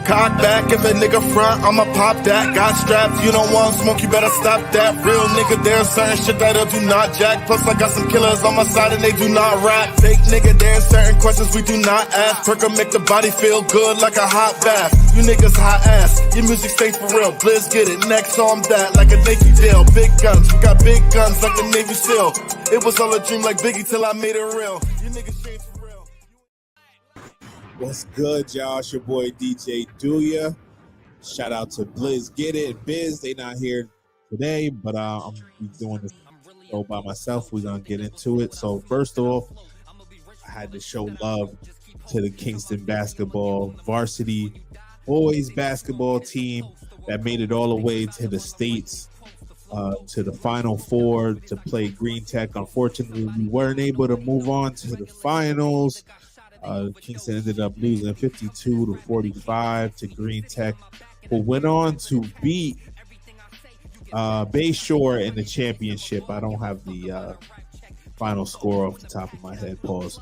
cock back. If a nigga front, I'ma pop that. Got straps, you don't want smoke, you better stop that. Real nigga, there's certain shit that I do not jack. Plus I got some killers on my side and they do not rap. Fake nigga, there's certain questions we do not ask. Perker make the body feel good like a hot bath. You niggas hot ass, your music stays for real. Blizz get it, next on that like a Navy deal. Big guns, we got big guns like the Navy SEAL. It was all a dream like Biggie till I made it real. You niggas changed for real. What's good, y'all? It's your boy DJ DUEL. Shout out to Blizz Get It, Biz. They not here today, but I'm doing this show by myself. We're gonna get into it. So first off, I had to show love to the Kingston basketball varsity boys basketball team that made it all the way to the States, to the Final Four to play Green Tech. Unfortunately, we weren't able to move on to the finals. Kingston ended up losing 52-45 to Green Tech, who went on to beat Bayshore in the championship. I don't have the final score off the top of my head, pause.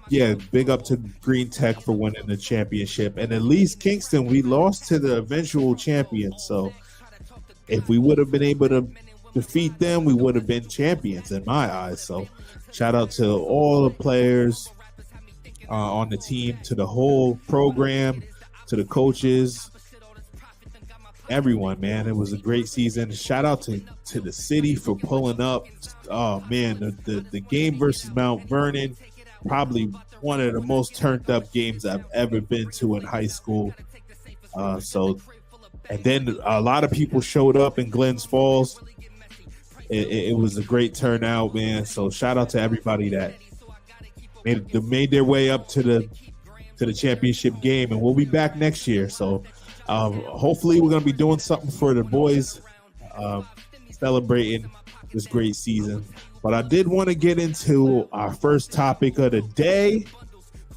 Yeah, big up to Green Tech for winning the championship. And at least Kingston, we lost to the eventual champions. So if we would have been able to defeat them, we would have been champions in my eyes. So shout out to all the players on the team, to the whole program, to the coaches, everyone, man. It was a great season. Shout out to the city for pulling up. Oh, man, the game versus Mount Vernon, probably one of the most turned up games I've ever been to in high school. And then a lot of people showed up in Glens Falls. It was a great turnout, man. So shout out to everybody that made their way up to the championship game, and we'll be back next year. So hopefully we're gonna be doing something for the boys, celebrating this great season. But I did want to get into our first topic of the day,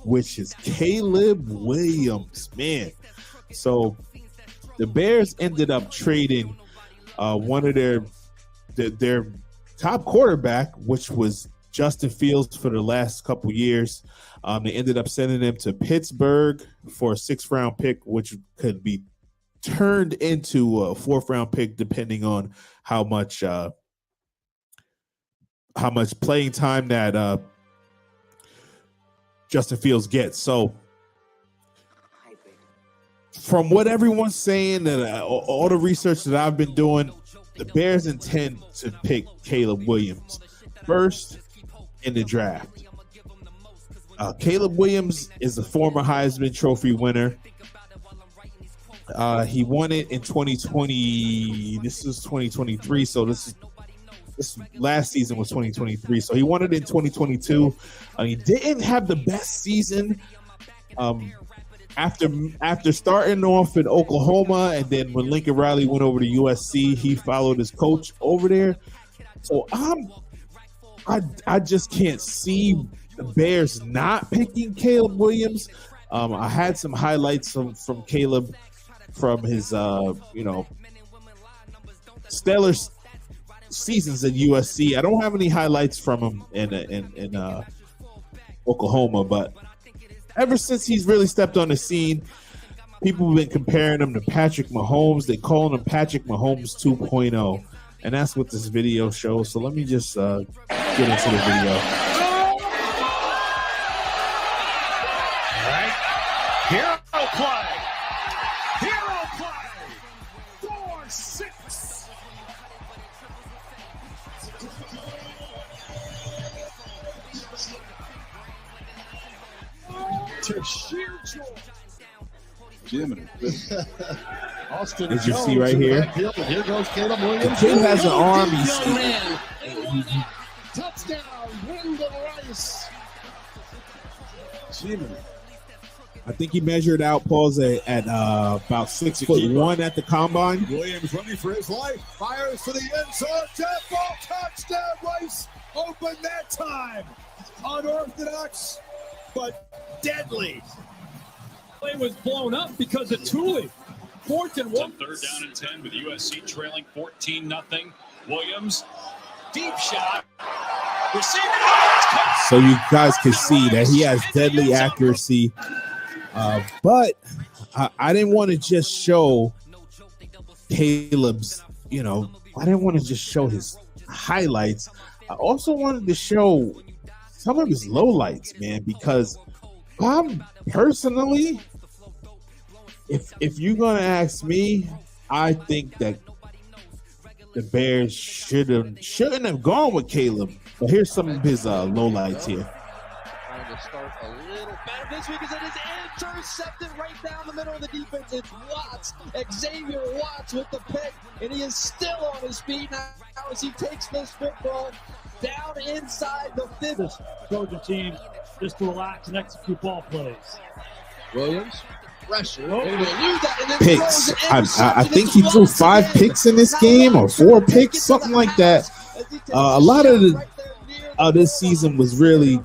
which is Caleb Williams, man. So the Bears ended up trading one of their top quarterback, which was Justin Fields, for the last couple years. They ended up sending him to Pittsburgh for a 6th-round pick, which could be turned into a 4th-round pick depending on how much playing time that Justin Fields gets. So from what everyone's saying, that all the research that I've been doing, the Bears intend to pick Caleb Williams first in the draft. Caleb Williams is a former Heisman Trophy winner. He won it in 2020. This is 2023, so this last season was 2023. So he won it in 2022. He didn't have the best season. After starting off in Oklahoma, and then when Lincoln Riley went over to USC, he followed his coach over there. So I just can't see the Bears not picking Caleb Williams. I had some highlights from Caleb from his stellar seasons at USC. I don't have any highlights from him in Oklahoma, but ever since he's really stepped on the scene, people have been comparing him to Patrick Mahomes. They calling him Patrick Mahomes 2.0, and that's what this video shows. So let me just get into the video. All right, hero play. 4-6. To sheer joy. Jimmy. Austin As you see right here, here goes Caleb Williams. the kid has an arm. Touchdown, Wyndham Rice. Jimmy. I think he measured out Paul's at about 6'1" at the combine. Williams running for his life. Fires to the end zone. Dead ball. Touchdown, Rice. Open that time. Unorthodox, but deadly. Play was blown up because of Thule. 4th and 1. 3rd down and 10 with USC trailing 14-0. Williams, deep shot. Receiving. So you guys can see that he has deadly accuracy. But I didn't want to just show Caleb's, I didn't want to just show his highlights. I also wanted to show some of his lowlights, man, because I'm personally, if you're going to ask me, I think that the Bears shouldn't have gone with Caleb. But here's some of his lowlights here. Trying to start a little better this week as it is intercepted right down the middle of the defense. It's Watts, Xavier Watts with the pick, and he is still on his feet now as he takes this football down inside the 50. Trojan team just to relax and execute ball plays. Williams, pressure, and he'll lose that, and then Picks. throws it I intercepted. think he threw 5 picks in this game, or 4 picks, something like that. A lot of this season was really,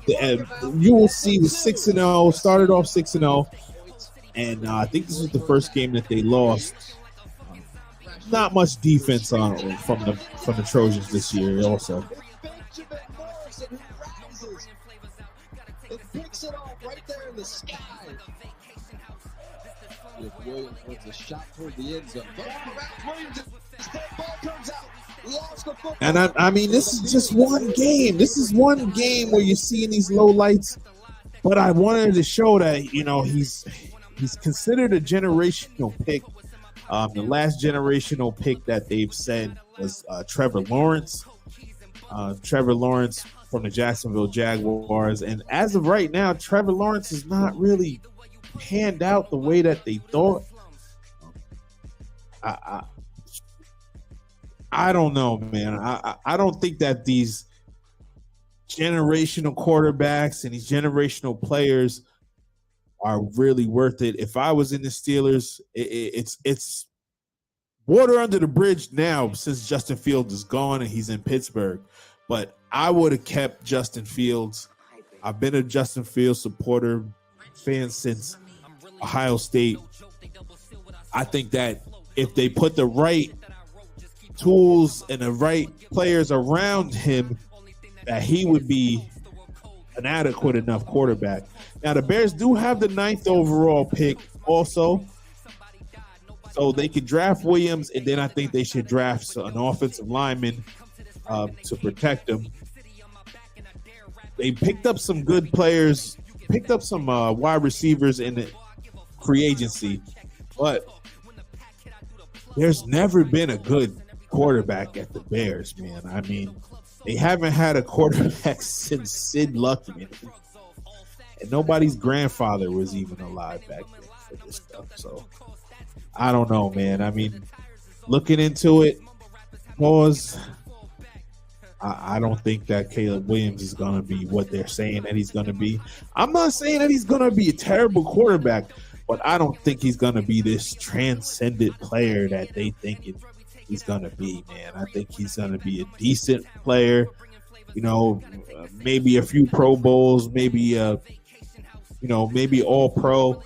you will see, was 6-0, started off 6-0, and I think this was the first game that they lost. Not much defense from the Trojans this year also. Benjamin Morrison who rises and picks it off right there in the sky. If Williams wants a shot toward the end zone. Williams, his dead ball comes out. Lost the football. And I mean, this is just one game. This is one game where you're seeing these low lights. But I wanted to show that, he's considered a generational pick. The last generational pick that they've said was Trevor Lawrence. Trevor Lawrence from the Jacksonville Jaguars. And as of right now, Trevor Lawrence is not really panned out the way that they thought. I don't know, man. I don't think that these generational quarterbacks and these generational players are really worth it. If I was in the Steelers, it's water under the bridge now since Justin Fields is gone and he's in Pittsburgh. But I would have kept Justin Fields. I've been a Justin Fields supporter, fan since Ohio State. I think that if they put the right tools and the right players around him, that he would be an adequate enough quarterback. Now, the Bears do have the 9th overall pick also, so they could draft Williams, and then I think they should draft an offensive lineman to protect him. They picked up some good players, picked up some wide receivers in the free agency, but there's never been a good quarterback at the Bears, man. I mean, they haven't had a quarterback since Sid Luckman, and nobody's grandfather was even alive back then for this stuff. So I don't know, man. I mean, looking into it, I don't think that Caleb Williams is going to be what they're saying that he's going to be. I'm not saying that he's going to be a terrible quarterback, but I don't think he's going to be this transcendent player that they think he's going to be, man. I think he's going to be a decent player, maybe a few Pro Bowls, maybe maybe all pro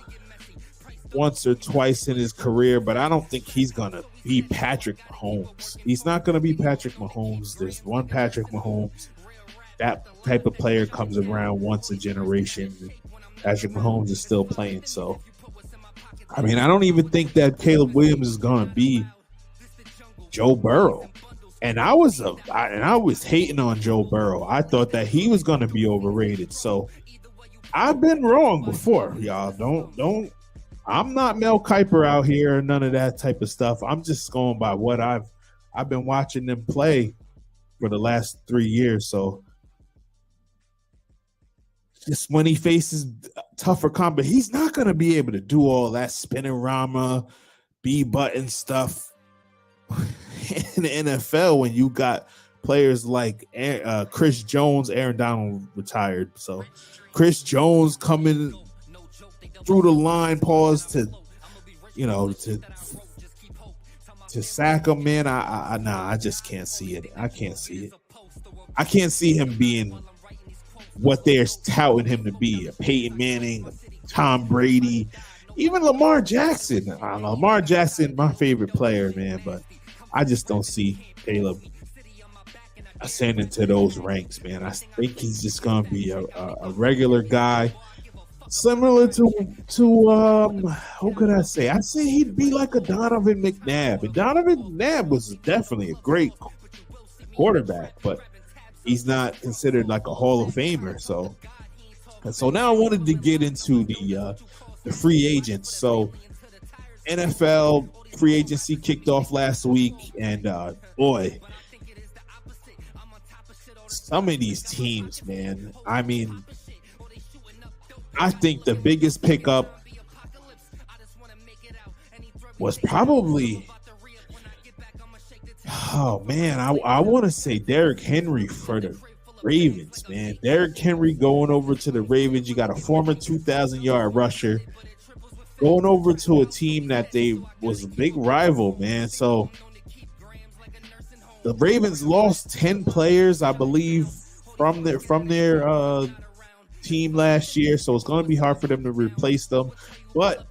once or twice in his career, but I don't think he's going to be Patrick Mahomes. He's not going to be Patrick Mahomes. There's one Patrick Mahomes. That type of player comes around once a generation. Patrick Mahomes is still playing. So, I mean, I don't even think that Caleb Williams is going to be Joe Burrow. And I was hating on Joe Burrow. I thought that he was going to be overrated. So I've been wrong before, y'all. Don't. I'm not Mel Kiper out here or none of that type of stuff. I'm just going by what I've been watching them play for the last 3 years. So just when he faces tougher combat, he's not going to be able to do all that spin-a-rama, B-button stuff in the NFL when you got players like Chris Jones. Aaron Donald retired. So Chris Jones coming through the line, to sack him, man. I just can't see it. I can't see it. I can't see him being what they're touting him to be. A Peyton Manning, a Tom Brady, even Lamar Jackson. Lamar Jackson, my favorite player, man, but I just don't see Caleb ascending to those ranks, man. I think he's just going to be a regular guy Similar to who could I say? I'd say he'd be like a Donovan McNabb. And Donovan McNabb was definitely a great quarterback, but he's not considered like a Hall of Famer. So now I wanted to get into the free agents. So NFL free agency kicked off last week, and boy, some of these teams, man. I mean, I think the biggest pickup was probably, oh man, I want to say Derrick Henry for the Ravens, man. Derrick Henry going over to the Ravens. You got a former 2,000-yard rusher going over to a team that they was a big rival, man. So the Ravens lost 10 players, I believe, from their team last year, so it's going to be hard for them to replace them. But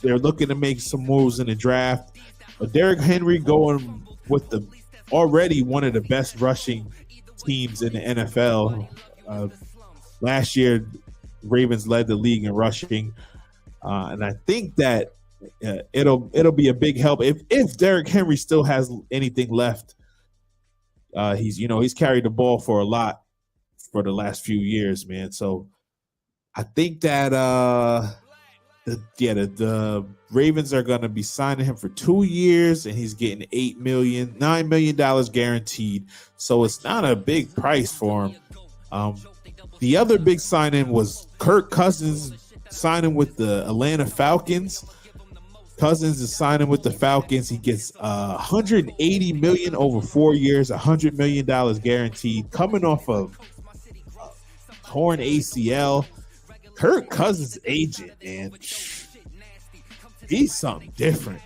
they're looking to make some moves in the draft. But Derrick Henry going with the already one of the best rushing teams in the NFL. Last year, Ravens led the league in rushing, and I think that it'll be a big help if Derrick Henry still has anything left. He's carried the ball for a lot for the last few years, man. So I think that the Ravens are going to be signing him for 2 years, and he's getting $9 million guaranteed. So it's not a big price for him. The other big signing was Kirk Cousins signing with the Atlanta Falcons. Cousins is signing with the Falcons. He gets $180 million over 4 years, $100 million guaranteed, coming off of torn ACL. Kirk Cousins' agent, man, he's something different.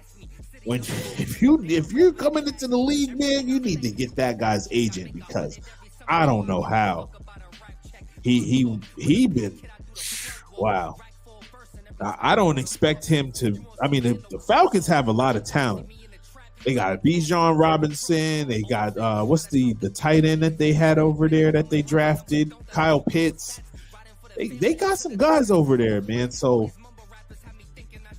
If you're coming into the league, man, you need to get that guy's agent, because I don't know how he been. Wow. I don't expect him to. I mean, the Falcons have a lot of talent. They got Bijan Robinson. They got what's the tight end that they had over there that they drafted? Kyle Pitts. They got some guys over there, man. So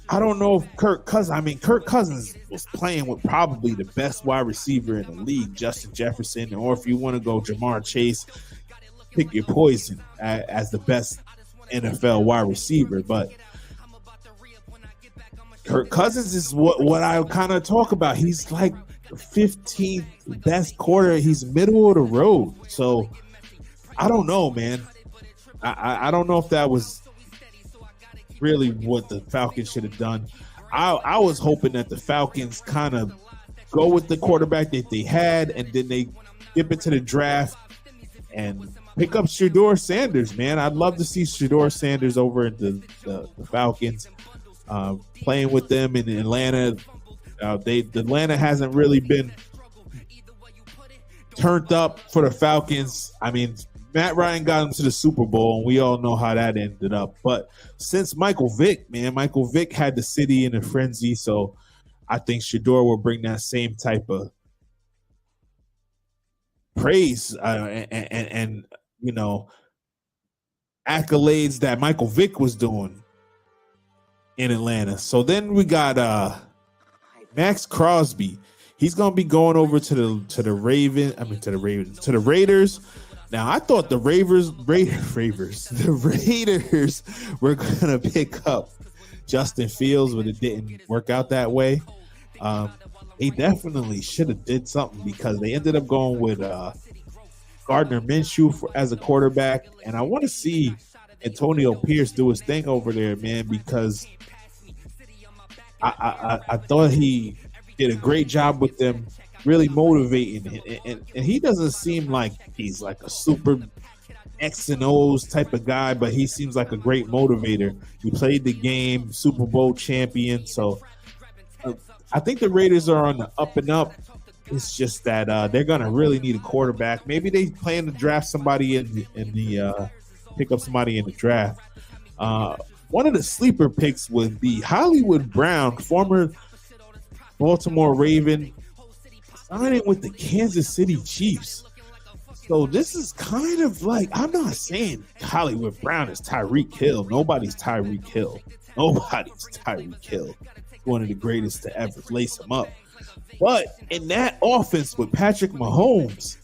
I don't know if Kirk Cousins was playing with probably the best wide receiver in the league, Justin Jefferson, or if you want to go Jamar Chase, pick your poison as the best NFL wide receiver. But Kirk Cousins is what I kind of talk about. He's like the 15th best quarter. He's middle of the road. So I don't know, man. I don't know if that was really what the Falcons should have done. I was hoping that the Falcons kind of go with the quarterback that they had, and then they dip into the draft and pick up Shedeur Sanders, man. I'd love to see Shedeur Sanders over at the Falcons. Playing with them in Atlanta. Atlanta hasn't really been turned up for the Falcons. I mean, Matt Ryan got them to the Super Bowl, and we all know how that ended up. But since Michael Vick had the city in a frenzy, so I think Shedeur will bring that same type of praise and accolades that Michael Vick was doing in Atlanta. So then we got Max Crosby. He's gonna be going over to the Raiders. Now I thought the Raiders were gonna pick up Justin Fields, but it didn't work out that way. They definitely should have did something, because they ended up going with Gardner Minshew as a quarterback, and I want to see Antonio Pierce do his thing over there, man, because I thought he did a great job with them, really motivating, and he doesn't seem like he's like a super X and O's type of guy, but he seems like a great motivator. He played the game, Super Bowl champion, so I think the Raiders are on the up and up. It's just that they're gonna really need a quarterback. Maybe they plan to draft somebody pick up somebody in the draft. One of the sleeper picks would be Hollywood Brown, former Baltimore Raven, signing with the Kansas City Chiefs. So this is kind of like, I'm not saying Hollywood Brown is Tyreek Hill. Nobody's Tyreek Hill. Nobody's Tyreek Hill. One of the greatest to ever lace him up. But in that offense with Patrick Mahomes,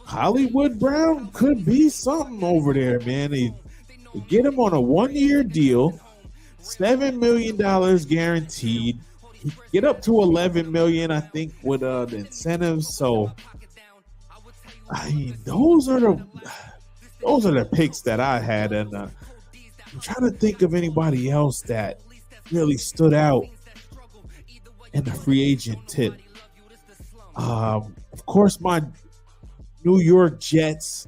Hollywood Brown could be something over there, man. They get him on a 1-year deal, $7 million guaranteed. Get up to $11 million, I think, with the incentives. So, I mean, those are the picks that I had, and I'm trying to think of anybody else that really stood out in the free agent tip. Of course, my New York Jets.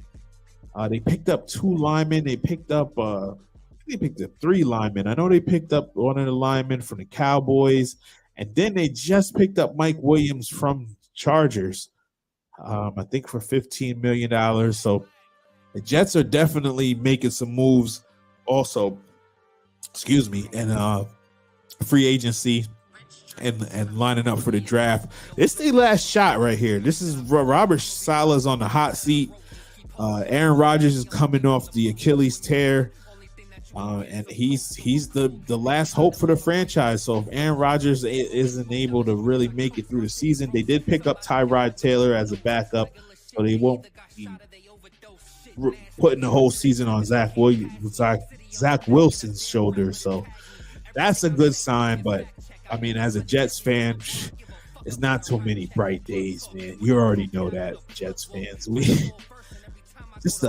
They picked up 2 linemen. They picked up 3 linemen. I know they picked up one of the linemen from the Cowboys, and then they just picked up Mike Williams from Chargers. I think for $15 million. So the Jets are definitely making some moves. Also, and free agency and lining up for the draft. It's the last shot right here. This is Robert Saleh's on the hot seat. Aaron Rodgers is coming off the Achilles tear, and he's the last hope for the franchise. So if Aaron Rodgers isn't able to really make it through the season, they did pick up Tyrod Taylor as a backup, so they won't be putting the whole season on Zach Wilson's shoulders. So that's a good sign. But I mean, as a Jets fan, it's not too many bright days, man. You already know that, Jets fans. Just a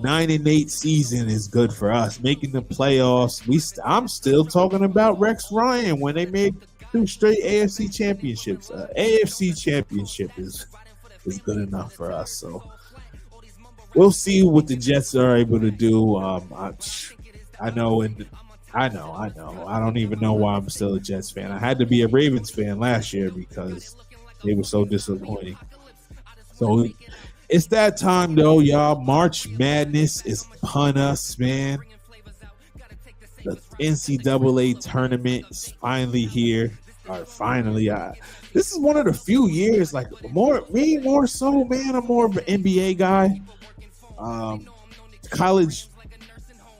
9-8 season is good for us. Making the playoffs, I'm still talking about Rex Ryan when they made 2 straight AFC championships. AFC championship is good enough for us. So we'll see what the Jets are able to do. I know. I don't even know why I'm still a Jets fan. I had to be a Ravens fan last year because they were so disappointing. So it's that time, though, y'all. March Madness is upon us, man. The NCAA tournament is finally here. This is one of the few years, like more so, man. I'm more of an NBA guy.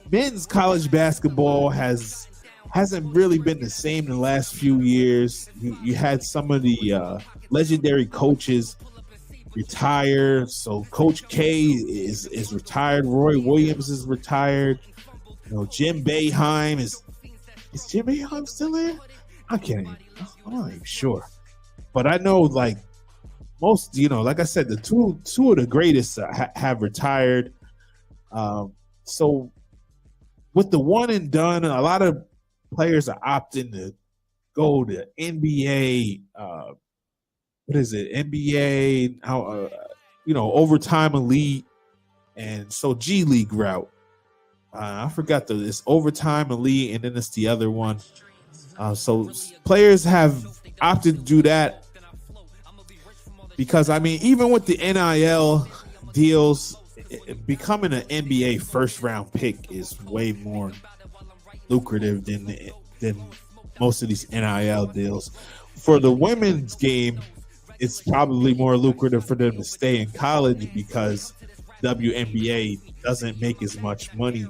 Men's college basketball hasn't really been the same in the last few years. You had some of the legendary coaches retire. So Coach K is retired. Roy Williams is retired. Jim Boeheim is Jim Boeheim still there? I'm not even sure. But I know, like, most, like I said, the two of the greatest have retired. So with the one and done, a lot of players are opting to go to NBA. NBA, overtime elite, and so G League route. I forgot this overtime elite, and then it's the other one. So players have opted to do that because, I mean, even with the NIL deals, becoming an NBA first round pick is way more lucrative than most of these NIL deals. For the women's game, it's probably more lucrative for them to stay in college because WNBA doesn't make as much money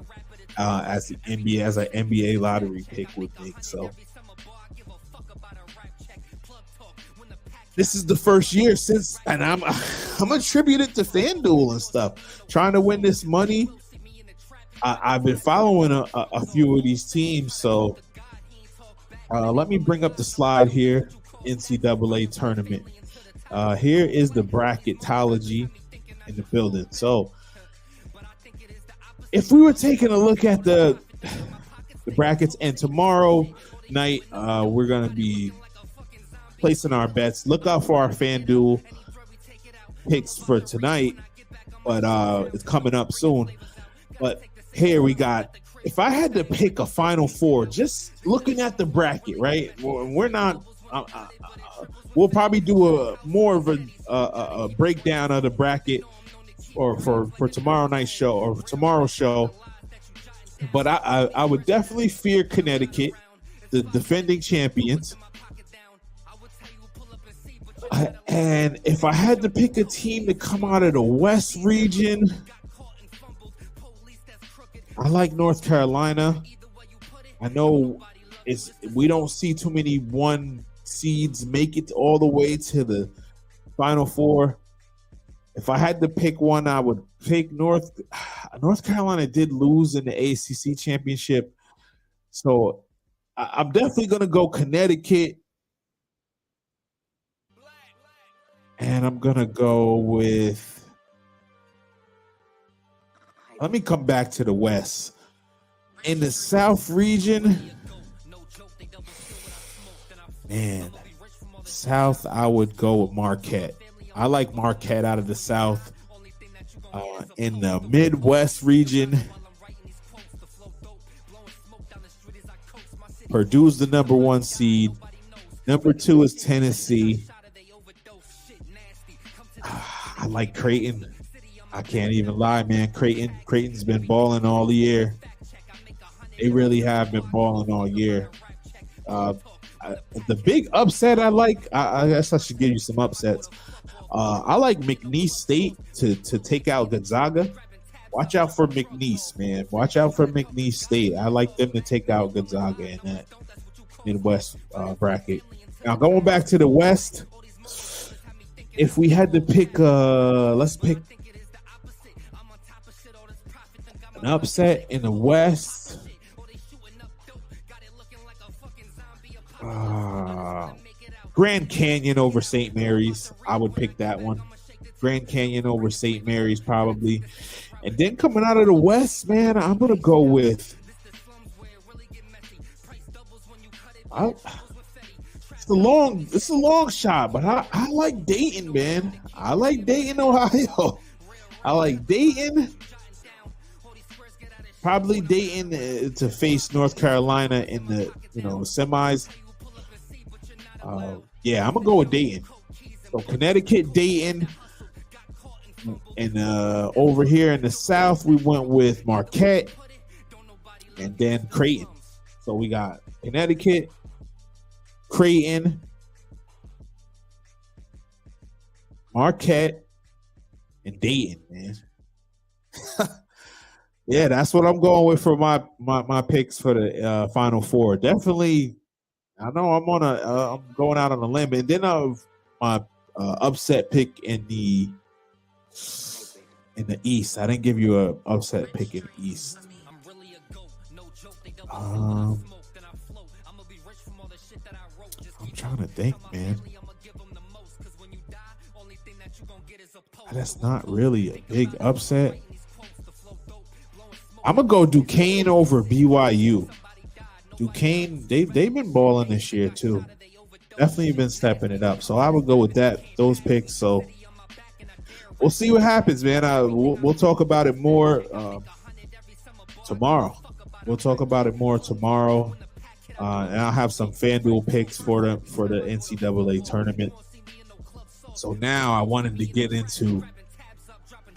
as the NBA, as an NBA lottery pick would make. So this is the first year since, and I'm attributed to FanDuel and stuff, trying to win this money. I've been following a few of these teams, so let me bring up the slide here. NCAA tournament. Here is the bracketology in the building. So if we were taking a look at the brackets, and tomorrow night we're going to be placing our bets. Look out for our FanDuel picks for tonight, but it's coming up soon. But here we got, if I had to pick a Final Four, just looking at the bracket, right? We're not we'll probably do more of a breakdown of the bracket for tomorrow night's show or tomorrow's show. But I would definitely fear Connecticut, the defending champions. And if I had to pick a team to come out of the West region, I like North Carolina. I know we don't see too many 1 seeds make it all the way to the Final Four. If I had to pick one, I would pick North Carolina. Did lose in the ACC championship, so I'm definitely going to go Connecticut. And I'm going to go with, let me come back to the West. In the South region, man, South, I would go with Marquette. I like Marquette out of the South. In the Midwest region, Purdue's the number 1 seed. Number 2 is Tennessee. I like Creighton. I can't even lie, man. Creighton's been balling all year. They really have been balling all year. The big upset I like, I guess I should give you some upsets. I like McNeese State to take out Gonzaga. Watch out for McNeese, man. Watch out for McNeese State. I like them to take out Gonzaga in that Midwest bracket. Now, going back to the West, if we had to pick, let's pick an upset in the West. Grand Canyon over St. Mary's. I would pick that one. Grand Canyon over St. Mary's probably. And then coming out of the West, man, I'm going to go with it's a long shot, but I like Dayton, man. I like Dayton, Ohio. I like Dayton. Probably Dayton to face North Carolina in the semis. Yeah, I'm gonna go with Dayton. So Connecticut, Dayton, and over here in the South, we went with Marquette, and then Creighton. So we got Connecticut, Creighton, Marquette, and Dayton, man. Yeah, that's what I'm going with for my picks for the Final Four. Definitely, I know I'm going out on a limb, and then my upset pick in the East. I didn't give you a upset pick in the East. I'm trying to think, man. That's not really a big upset. I'm gonna go Duquesne over BYU. Duquesne, they've been balling this year too. Definitely been stepping it up. So I would go with those picks. So we'll see what happens, man. We'll talk about it more tomorrow. We'll talk about it more tomorrow, and I'll have some FanDuel picks for the NCAA tournament. So now I wanted to get into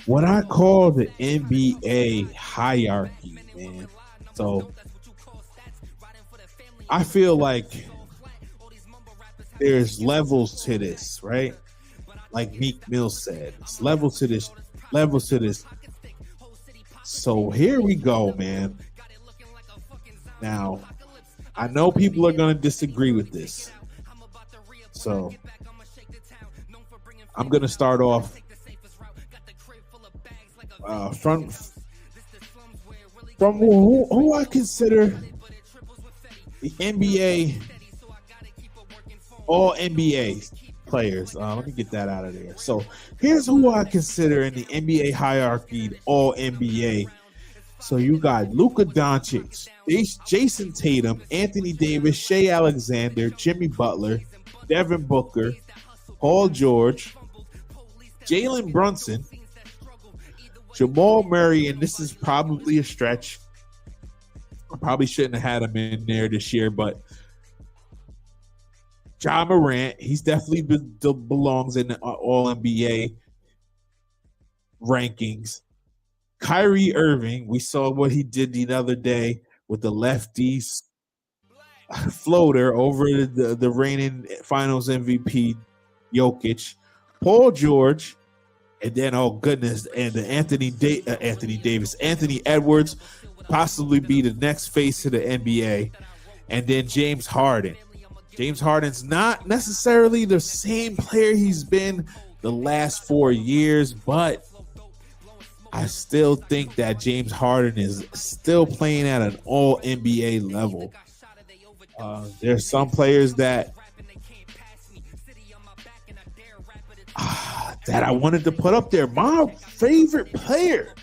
what I call the NBA hierarchy, man. So I feel like there's levels to this, right? Like Meek Mill said, it's levels to this. So here we go, man. Now, I know people are going to disagree with this. So I'm going to start off from who I consider the NBA all NBA players. Let me get that out of there. So here's who I consider in the NBA hierarchy all NBA. So you got Luka Doncic, Jason Tatum, Anthony Davis, Shea Alexander, Jimmy Butler, Devin Booker, Paul George, Jalen Brunson, Jamal Murray, and this is probably a stretch. I probably shouldn't have had him in there this year, but Ja Morant, he's definitely belongs in the All-NBA rankings. Kyrie Irving, we saw what he did the other day with the lefties floater over the reigning Finals MVP Jokic. Paul George, and then, oh goodness, and Anthony Edwards, possibly be the next face of the NBA, and then James Harden. James Harden's not necessarily the same player he's been the last 4 years, but I still think that James Harden is still playing at an all NBA level. There's some players that I wanted to put up there. My favorite player,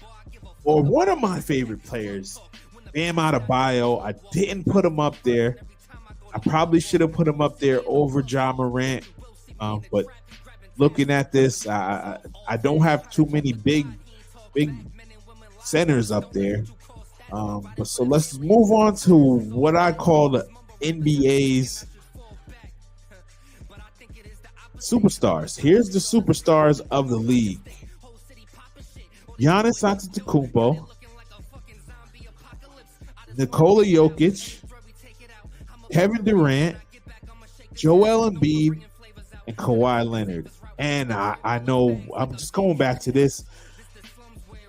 or one of my favorite players, Bam Adebayo. I didn't put him up there. I probably should have put him up there over Ja Morant. But looking at this, I don't have too many big centers up there. But so let's move on to what I call the NBA's superstars. Here's the superstars of the league: Giannis Antetokounmpo, Nikola Jokic, Kevin Durant, Joel Embiid, and Kawhi Leonard. And I know I'm just going back to this.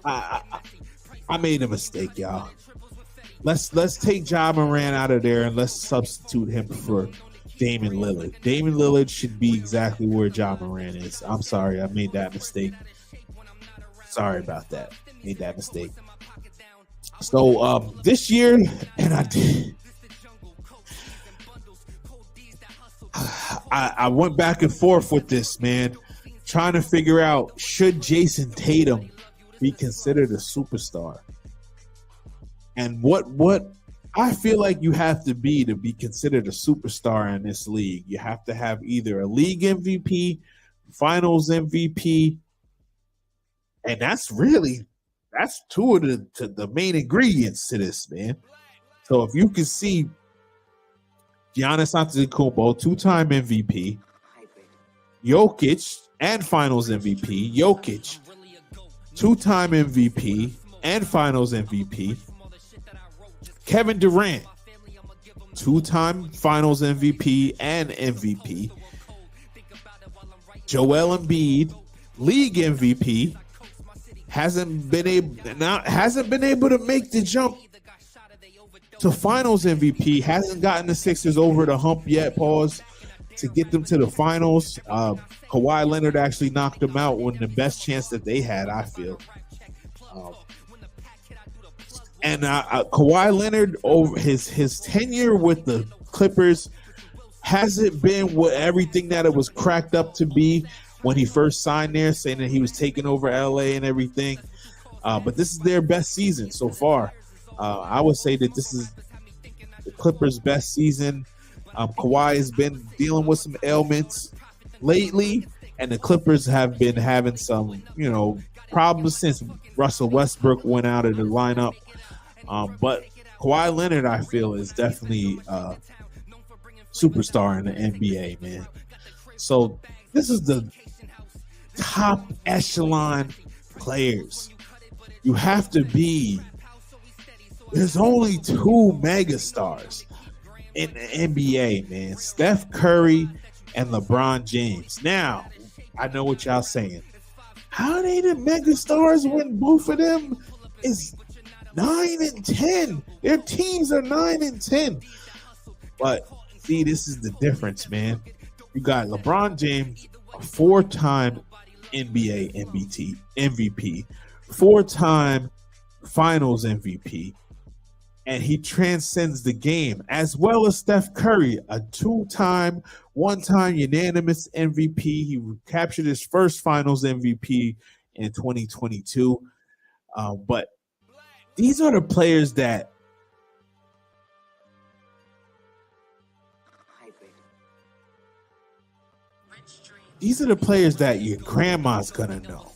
I made a mistake, y'all. Let's take Ja Morant out of there and let's substitute him for Damian Lillard. Damian Lillard should be exactly where Ja Morant is. I'm sorry, I made that mistake. Sorry about that. Made that mistake. So this year, and I went back and forth with this, man, trying to figure out, should Jason Tatum be considered a superstar? And what I feel like you have to be considered a superstar in this league. You have to have either a league MVP, finals MVP, and that's two of the main ingredients to this, man. So if you can see Giannis Antetokounmpo, 2-time MVP, Jokic and finals MVP, Jokic, 2-time MVP and finals MVP, Kevin Durant, 2-time finals MVP and MVP, Joel Embiid, league MVP, hasn't been able to make the jump to finals MVP, hasn't gotten the Sixers over the hump yet, to get them to the finals. Kawhi Leonard actually knocked them out when the best chance that they had, I feel. And Kawhi Leonard, over his tenure with the Clippers, hasn't been what everything that it was cracked up to be when he first signed there, saying that he was taking over LA and everything. But this is their best season so far. I would say that this is the Clippers' best season. Kawhi has been dealing with some ailments lately, and the Clippers have been having some, problems since Russell Westbrook went out of the lineup. But Kawhi Leonard, I feel, is definitely a superstar in the NBA, man. So this is the top echelon players. You have to be. There's only 2 megastars in the NBA, man. Steph Curry and LeBron James. Now, I know what y'all saying. How are they the megastars when both of them is 9 and 10? Their teams are 9 and 10. But see, this is the difference, man. You got LeBron James, a 4-time NBA MVP, 4-time Finals MVP, and he transcends the game, as well as Steph Curry, a 2-time, 1-time unanimous MVP. He captured his first Finals MVP in 2022. But these are the players that your grandma's gonna know.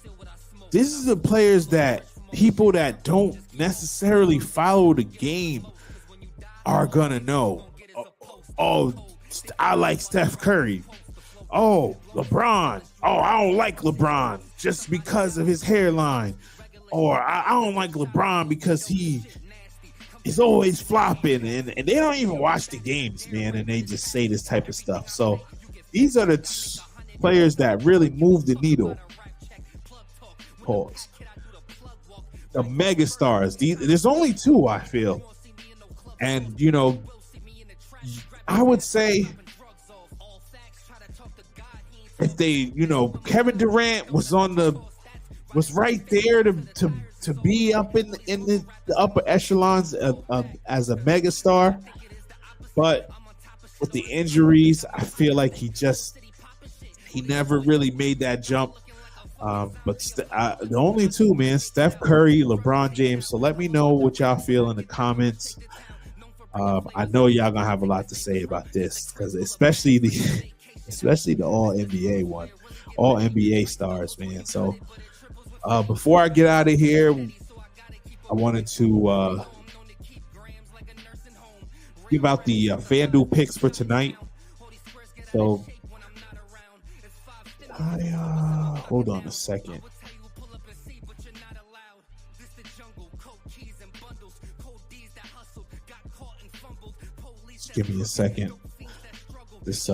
These are the players that people that don't necessarily follow the game are gonna know. Oh, I like Steph Curry. Oh, LeBron. Oh, I don't like LeBron just because of his hairline. Or I don't like LeBron because he is always flopping. And they don't even watch the games, man. And they just say this type of stuff. So these are the players that really move the needle. Pause. The megastars. There's only two, I feel. And, you know, I would say if they, you know, Kevin Durant was right there to be up in the upper echelons as a megastar, but with the injuries, I feel like he never really made that jump. But the only two, man, Steph Curry, LeBron James. So let me know what y'all feel in the comments. I know y'all gonna have a lot to say about this, because especially the All NBA one, All NBA stars, man. So before I get out of here, I wanted to give out the FanDuel picks for tonight. So hold on a second. Just give me a second. This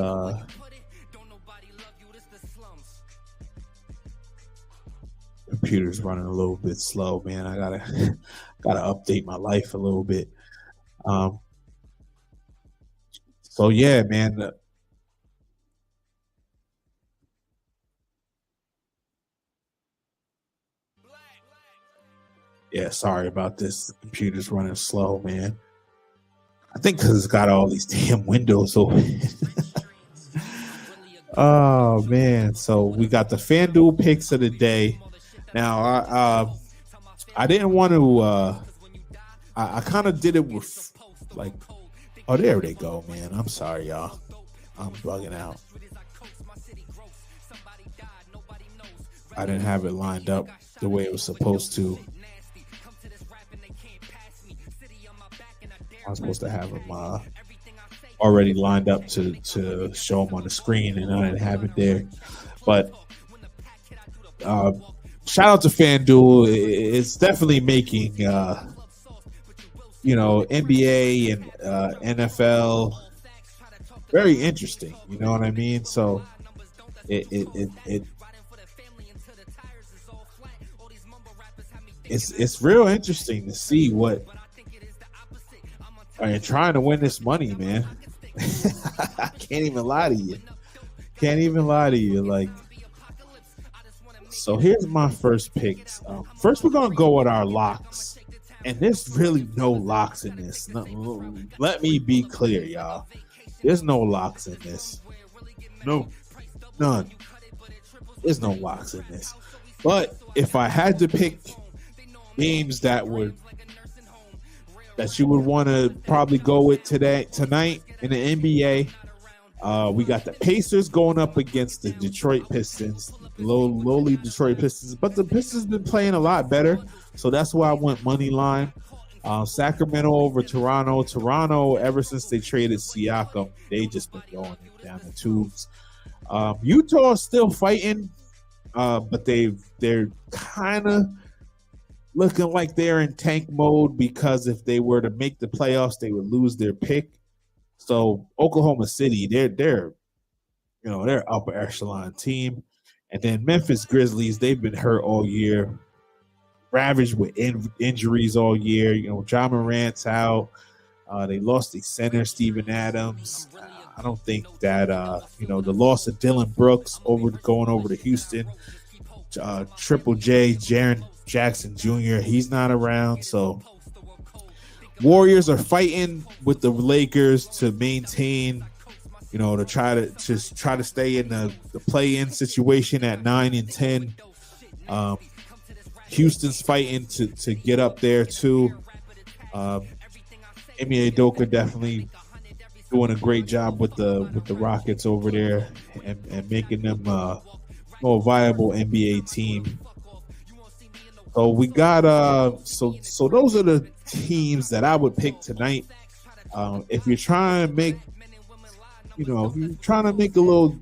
computer's running a little bit slow, man. I gotta update my life a little bit. So yeah, man. Yeah, sorry about this. The computer's running slow, man. I think because it's got all these damn windows open. Oh, man. So we got the FanDuel picks of the day. Now, I didn't want to I kind of did it with, like, oh, there they go, man. I'm sorry, y'all. I'm bugging out. I didn't have it lined up the way it was supposed to. I was supposed to have them already lined up to show them on the screen, and I didn't have it there. But shout out to FanDuel. It's definitely making NBA and NFL very interesting. You know what I mean? So it's real interesting to see what. And trying to win this money, man. I can't even lie to you. Like, so here's my first picks. First, we're gonna go with our locks, and there's really no locks in this. Let me be clear, y'all. There's no locks in this. No, none. There's no locks in this. But if I had to pick games that you would want to probably go with tonight in the NBA, we got the Pacers going up against the Detroit Pistons, lowly Detroit Pistons, but the Pistons been playing a lot better, so that's why I went money line. Sacramento over Toronto. Toronto, ever since they traded Siakam, they just been going down the tubes. Utah is still fighting, but they're kind of looking like they're in tank mode, because if they were to make the playoffs, they would lose their pick. So Oklahoma City, they're upper echelon team. And then Memphis Grizzlies, they've been hurt all year, ravaged with injuries all year. Ja Morant's out. They lost the center, Steven Adams. I don't think that the loss of Dylan Brooks going over to Houston. Triple J, Jaren Jackson Jr., he's not around. So Warriors are fighting with the Lakers to maintain, to try to stay in the play-in situation at 9 and 10. Houston's fighting to get up there too. Ime Udoka definitely doing a great job with the Rockets over there and making them a more viable NBA team. So we got so those are the teams that I would pick tonight. If you're trying to make, a little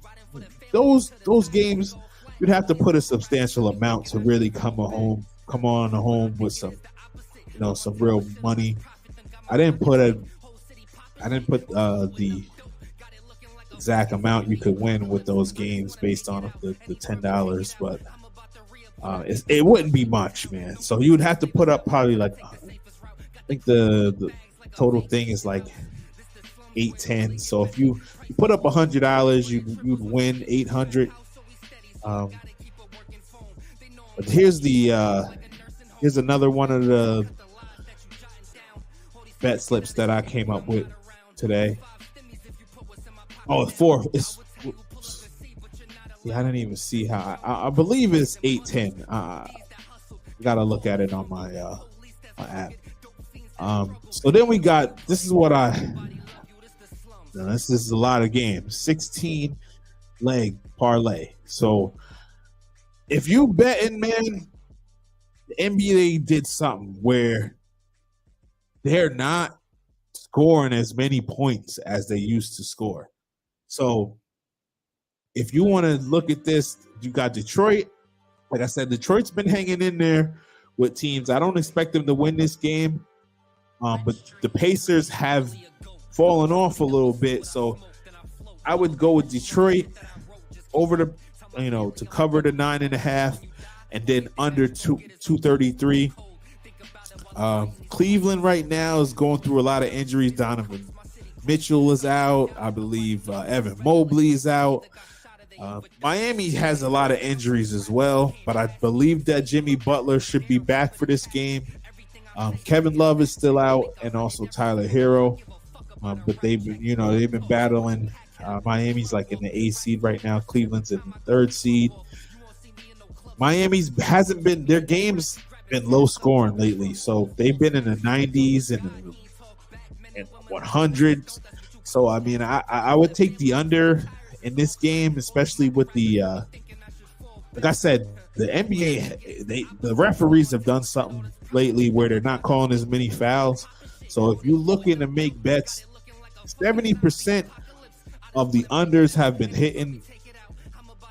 those games, you'd have to put a substantial amount to really come home with some real money. I didn't put the exact amount you could win with those games based on the $10, but it wouldn't be much, man. So you would have to put up probably like, I think the total thing is like $810. So if you put up $100, you'd win $800. But here's another one of the bet slips that I came up with today. Oh, I didn't even see how. I believe it's 810. Gotta look at it on my app. So then we got. This is a lot of games. 16 leg parlay. So if you betting, man, the NBA did something where they're not scoring as many points as they used to score. So if you want to look at this, you got Detroit. Like I said, Detroit's been hanging in there with teams. I don't expect them to win this game, but the Pacers have fallen off a little bit. So I would go with Detroit over to cover the 9.5, and then under 233. Cleveland right now is going through a lot of injuries. Donovan Mitchell is out. I believe Evan Mobley is out. Miami has a lot of injuries as well, but I believe that Jimmy Butler should be back for this game. Kevin Love is still out, and also Tyler Hero. But they've been battling. Miami's like in the 8th seed right now. Cleveland's in the 3rd seed. Miami's hasn't been, their games been low scoring lately, so they've been in the 90s and 100s. So I mean, I would take the under in this game, especially with the like I said, the NBA, the referees have done something lately where they're not calling as many fouls. So if you're looking to make bets, 70% of the unders have been hitting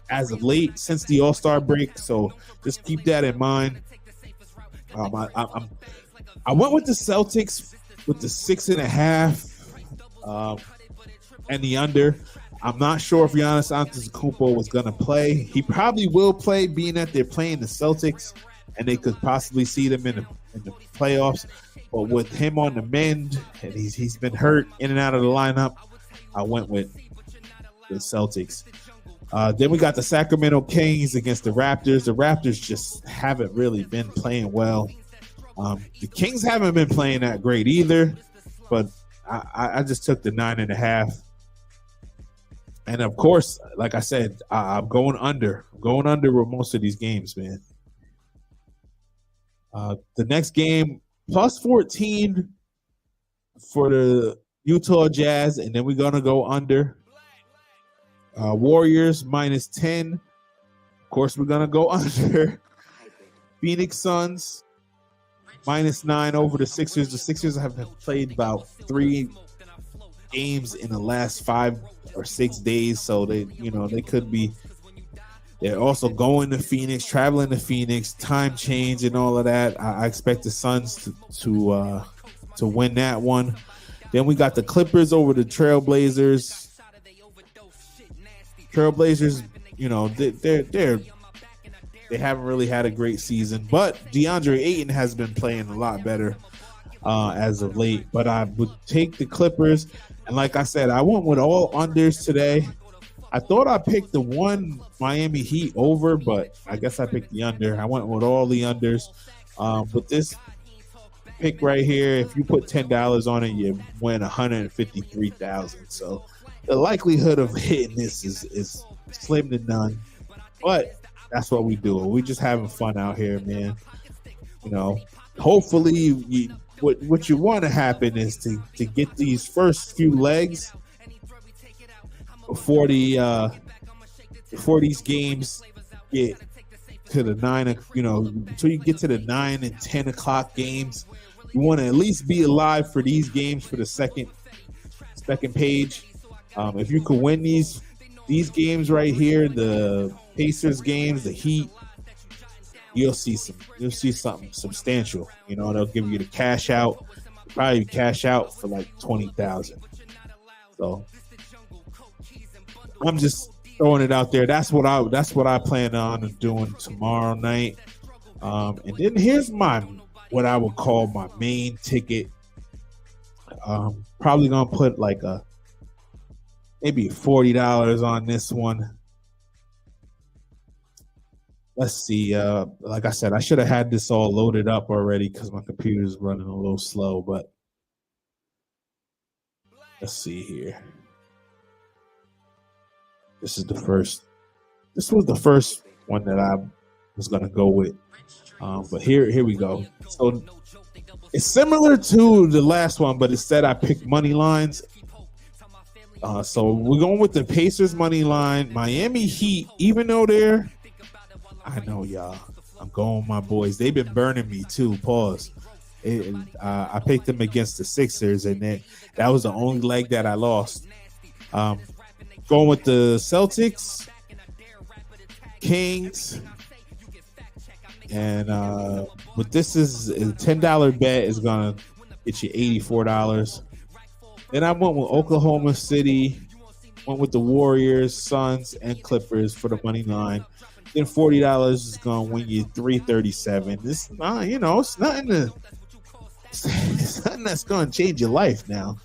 as of late since the All-Star break. So just keep that in mind. I went with the Celtics with the 6.5 and the under. I'm not sure if Giannis Antetokounmpo was going to play. He probably will play, being that they're playing the Celtics, and they could possibly see them in the playoffs. But with him on the mend, and he's been hurt in and out of the lineup, I went with the Celtics. Then we got the Sacramento Kings against the Raptors. The Raptors just haven't really been playing well. The Kings haven't been playing that great either, but I just took the 9.5. And of course, like I said, I'm going under. I'm going under with most of these games, man. The next game, plus 14 for the Utah Jazz, and then we're going to go under. Warriors minus 10. Of course, we're going to go under. Phoenix Suns minus 9 over the Sixers. The Sixers have played about 3 games in the last 5 or 6 days, so they could be. They're also going to Phoenix, traveling to Phoenix, time change and all of that. I expect the Suns to win that one. Then we got the Clippers over the Trailblazers. Trailblazers, they haven't really had a great season, but DeAndre Ayton has been playing a lot better as of late. But I would take the Clippers, and like I said, I went with all unders today. I thought I picked the one Miami Heat over, but I guess I picked the under. I went with all the unders. But this pick right here, if you put $10 on it, you win $153,000. So the likelihood of hitting this is slim to none. But that's what we do. We just having fun out here, man. Hopefully, what you want to happen is to get these first few legs before these games get to the 9, until you get to the 9 and 10 o'clock games. You want to at least be alive for these games for the second page. If you could win these games right here, the Pacers games, the Heat, you'll see something substantial. They'll give you the cash out, probably cash out for like $20,000. So I'm just throwing it out there. That's what I plan on doing tomorrow night. And then here's what I would call my main ticket. Probably gonna put like maybe $40 on this one. Let's see. Like I said, I should have had this all loaded up already because my computer's running a little slow, but let's see here. This was the first one that I was gonna go with. But here we go. So it's similar to the last one, but instead I picked money lines. So we're going with the Pacers money line. Miami Heat, even though I know y'all, I'm going with my boys. They've been burning me too. Pause. I picked them against the Sixers, and that was the only leg that I lost. Going with the Celtics, Kings, and but this is a $10 bet is gonna get you $84. Then I went with Oklahoma City, went with the Warriors, Suns, and Clippers for the money line. Then $40 is gonna win you $337. This, it's nothing that's gonna change your life now.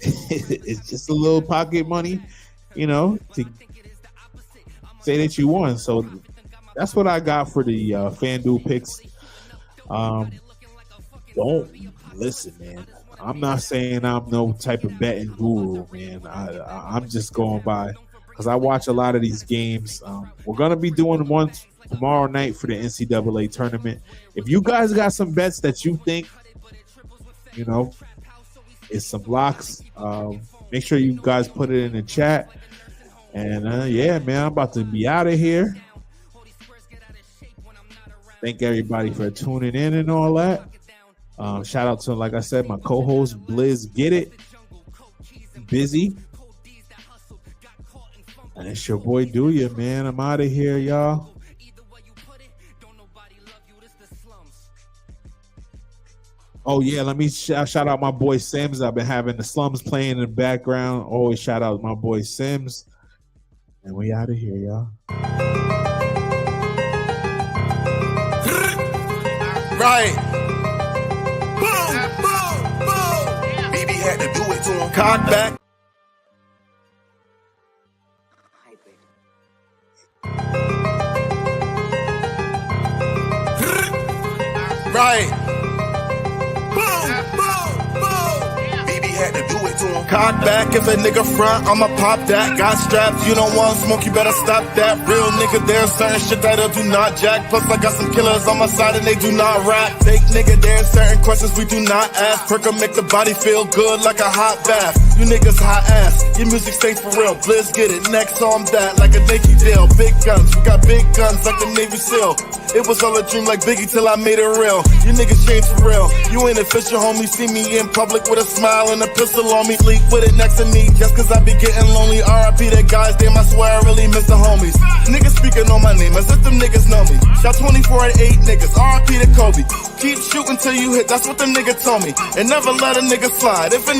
It's just a little pocket money, to say that you won. So that's what I got for the FanDuel picks. Don't listen, man. I'm not saying I'm no type of betting guru, man. I'm just going by because I watch a lot of these games. We're gonna be doing one tomorrow night for the NCAA tournament. If you guys got some bets that you think, it's some locks, make sure you guys put it in the chat. And yeah, man, I'm about to be out of here. Thank everybody for tuning in and all that. Shout out to, like I said, my co-host Blizz Get It, Busy, and it's your boy Do Ya, man. I'm out of here, y'all. Oh yeah, let me shout out my boy Sims. I've been having the Slums playing in the background. Always shout out my boy Sims, and we out of here, y'all. Right. Boom, boom, boom. BB had to do it to him. Cock back. Right. Boom, boom, boom. BB had to do it to him. Cock back, if a nigga front, I'ma pop that. Got straps, you don't want smoke, you better stop that. Real nigga, there's certain shit that I do not jack. Plus I got some killers on my side and they do not rap. Fake nigga, there's certain questions we do not ask. Perk make the body feel good like a hot bath. You niggas hot ass, your music stay for real. Blizz Get It, next on that like a Nike deal. Big guns, we got big guns like the Navy SEAL. It was all a dream like Biggie till I made it real. You niggas changed for real. You ain't official, homie. See me in public with a smile and a pistol on me. Sleep with it next to me just cause I be getting lonely. R.I.P. that guy's damn, I swear I really miss the homies. Niggas speaking on my name as if them niggas know me. Shot 24 at 8 niggas. R.I.P. to Kobe. Keep shooting till you hit, that's what the nigga told me. And never let a nigga slide. If a